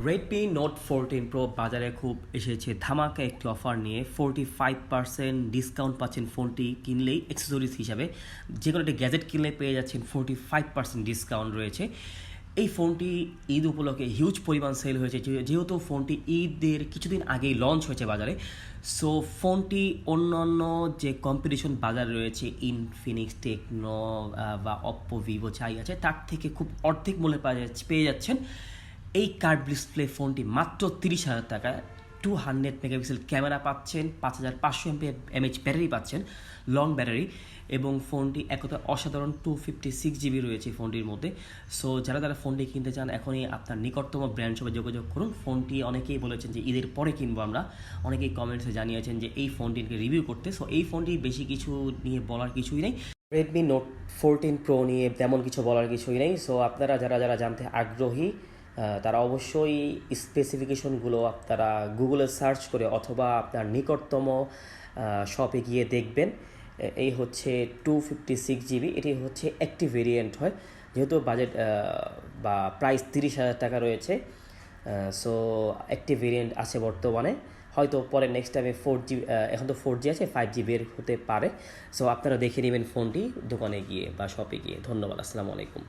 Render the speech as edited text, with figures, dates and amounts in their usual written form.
Redmi note 14 pro বাজারে খুব এসেছে ধামাকা একটি অফার নিয়ে 45% ডিসকাউন্ট পাচ্ছেন ফোনটি কিনলেই অ্যাক্সেসরিজ হিসাবে। যে কোনো একটি গ্যাজেট কিনলে পেয়ে যাচ্ছেন 45% ডিসকাউন্ট রয়েছে। এই ফোনটি ঈদ উপলক্ষে হিউজ পরিমাণ সেল হয়েছে, যেহেতু ফোনটি ঈদের কিছুদিন আগেই লঞ্চ হয়েছে বাজারে। সো ফোনটি অন্যান্য যে কম্পিটিশন বাজারে রয়েছে ইনফিনিক্স, টেকনো বা অপ্পো, ভিভো যাই আছে তার থেকে খুব অর্ধেক মূল্যে পেয়ে যাচ্ছেন এই কার্ভ ডিসপ্লে ফোনটি মাত্র 30,000 টাকায়। 200 মেগাপিক্সেল ক্যামেরা পাচ্ছেন, 5500 এমএএইচ ব্যাটারি পাচ্ছেন, লং ব্যাটারি, এবং ফোনটি একতা অসাধারণ 256 জিবি রয়েছে ফোনটির মধ্যে। সো যারা ফোনটি কিনতে চান এখনই আপনার নিকটতম ব্র্যান্ড শপে যোগাযোগ করুন। ফোনটি অনেকেই বলেছেন যে ঈদের পরে কিনবো আমরা, অনেকেই কমেন্টসে জানিয়েছেন যে এই ফোনটিকে রিভিউ করতে। সো এই ফোনটি বেশি কিছু নিয়ে বলার কিছুই নেই, রেডমি নোট 14 প্রো নিয়ে তেমন কিছু বলার কিছুই নেই। সো আপনারা যারা জানতে আগ্রহী তারা অবশ্যই স্পেসিফিকেশনগুলো আপনারা গুগলে সার্চ করে অথবা আপনার নিকটতম শপে গিয়ে দেখবেন। এই হচ্ছে 256 জিবি, এটি হচ্ছে একটি ভেরিয়েন্ট হয়, যেহেতু বাজেট বা প্রাইস 30,000 টাকা রয়েছে। সো একটি ভেরিয়েন্ট আছে বর্তমানে, হয়তো পরে নেক্সট টাইমে 4G, এখন তো 4G আছে, 5G বের হতে পারে। সো আপনারা দেখে নেবেন ফোনটি দোকানে গিয়ে বা শপে গিয়ে। ধন্যবাদ, আসসালামু আলাইকুম।